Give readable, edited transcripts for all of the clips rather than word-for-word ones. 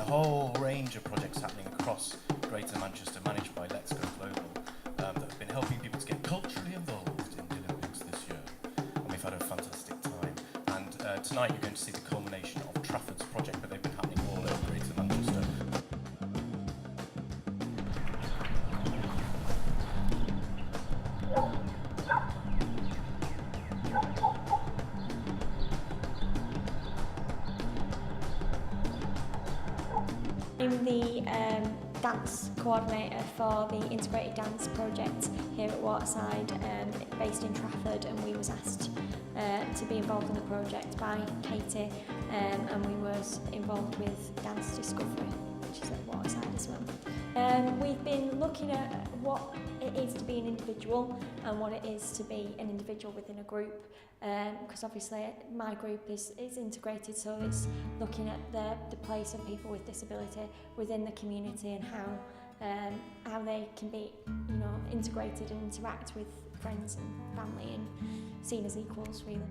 whole range of projects happening across Greater Manchester, managed by Let's Go Global, that have been helping people to get culturally involved in the Olympics this year. And we've had a fantastic time. And tonight you're going to see the culmination of Trafford's project, but they've been happening all over Greater Manchester. I'm the dance coordinator for the Integrated Dance project here at Waterside, based in Trafford, and we was asked to be involved in the project by Katy, and we was involved with Dance Discovery, which is at Waterside as well. We've been looking at what it is to be an individual and what it is to be an individual within a group, because obviously my group is integrated, so it's looking at the place of people with disability within the community and how they can be, you know, integrated and interact with friends and family and seen as equals, really.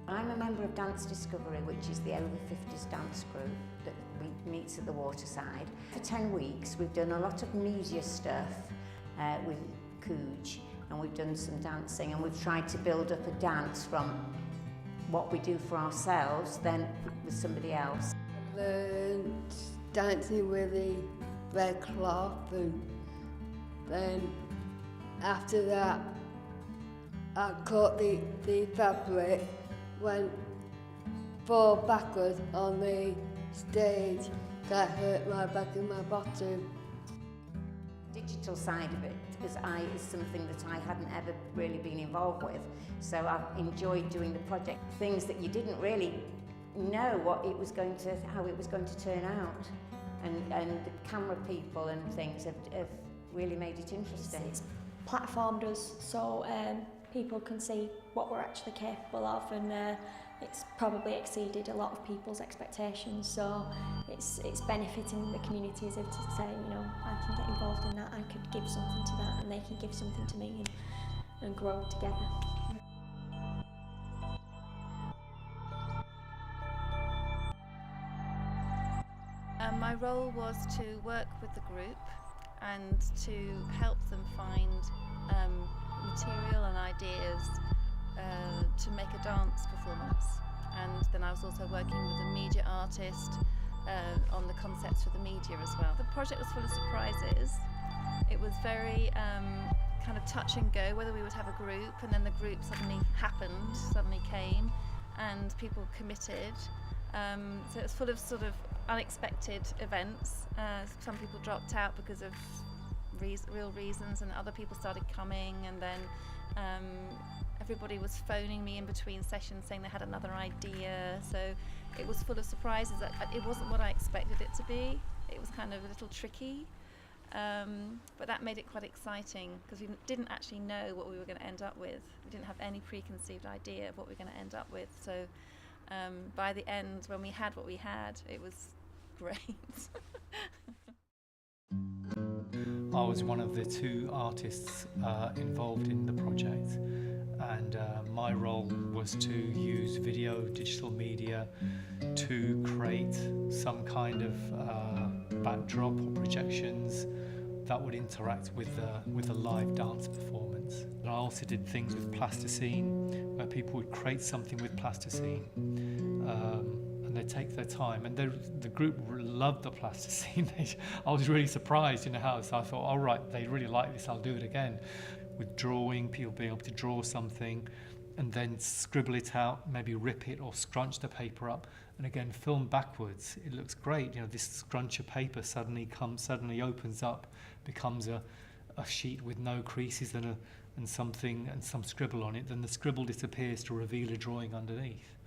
I'm a member of Dance Discovery, which is the over 50s dance group that meets at the Waterside. For 10 weeks we've done a lot of media stuff with Kooj, and we've done some dancing, and we've tried to build up a dance from what we do for ourselves then with somebody else. I learned dancing with the red cloth, and then after that I caught the fabric, went fall backwards on the stage, that hurt my back and my bottom. Digital side of it is something that I hadn't ever really been involved with, so I've enjoyed doing the project. Things that you didn't really know how it was going to turn out, and the camera people and things have really made it interesting. It's platformed us so people can see what we're actually capable of, and it's probably exceeded a lot of people's expectations, so it's benefiting the community as if to say, you know, I can get involved in that, I could give something to that, and they can give something to me, and grow together. My role was to work with the group and to help them find material and ideas to make a dance performance. And then I was also working with a media artist on the concepts for the media as well. The project was full of surprises. It was very kind of touch and go, whether we would have a group, and then the group suddenly came, and people committed. So it was full of sort of unexpected events. Some people dropped out because of real reasons, and other people started coming, and then everybody was phoning me in between sessions saying they had another idea. So it was full of surprises. It wasn't what I expected it to be. It was kind of a little tricky, but that made it quite exciting, because we didn't actually know what we were going to end up with. We didn't have any preconceived idea of what we were going to end up with. So by the end, when we had what we had, it was great. I was one of the two artists involved in the project, and my role was to use video, digital media to create some kind of backdrop or projections that would interact with the live dance performance. And I also did things with plasticine, where people would create something with plasticine, and they take their time. And the group loved the plasticine. I was really surprised, how. So I thought, all right, they really like this. I'll do it again. With drawing, people being able to draw something, and then scribble it out, maybe rip it or scrunch the paper up, and again film backwards. It looks great. This scrunch of paper suddenly opens up, becomes a sheet with no creases and some scribble on it. Then the scribble disappears to reveal a drawing underneath.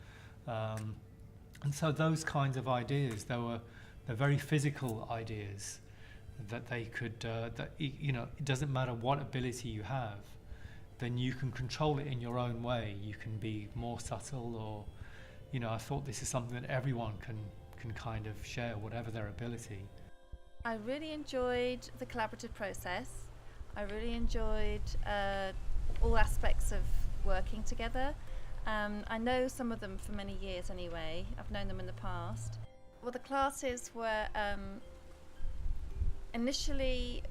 And so those kinds of ideas, they're very physical ideas that they could, it doesn't matter what ability you have, then you can control it in your own way. You can be more subtle, or, I thought this is something that everyone can kind of share, whatever their ability. I really enjoyed the collaborative process. I really enjoyed all aspects of working together, I know some of them for many years anyway. I've known them in the past. Well, the classes were initially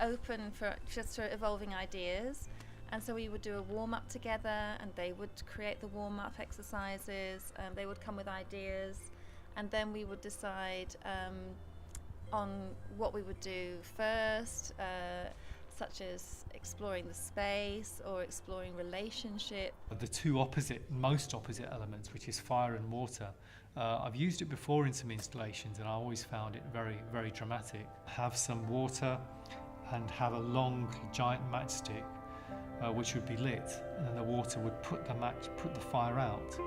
open for just for evolving ideas, and so we would do a warm-up together, and they would create the warm-up exercises, they would come with ideas, and then we would decide on what we would do first, such as exploring the space or exploring relationship. The two most opposite elements, which is fire and water, I've used it before in some installations, and I always found it very, very dramatic. Have some water and have a long, giant matchstick, which would be lit, and then the water would put the fire out,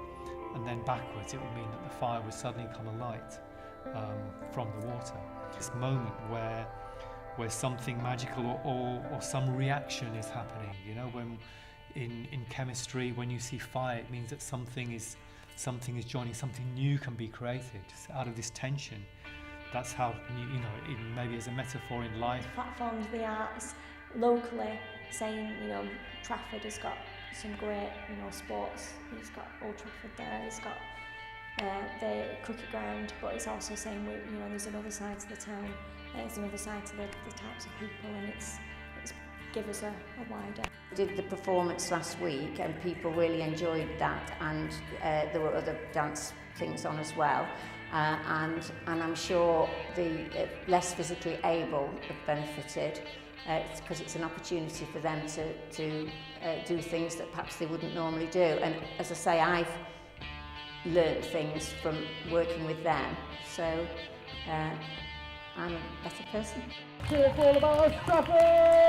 and then backwards it would mean that the fire would suddenly come alight from the water. This moment where something magical or some reaction is happening. You know, when in chemistry, when you see fire, it means that something is joining, something new can be created out of this tension. That's how, you know, maybe as a metaphor in life. Platforms the arts locally, saying, you know, Trafford has got some great, you know, sports. It's got Old Trafford there, it's got the cricket ground, but it's also saying, you know, there's another side to the town, there's another side to the types of people, and it's give us a wider. We did the performance last week, and people really enjoyed that, and there were other dance things on as well, and I'm sure the less physically able have benefited, because it's an opportunity for them to do things that perhaps they wouldn't normally do. And as I say, I've learned things from working with them, so I'm a better person. Cheer for all about Trafford!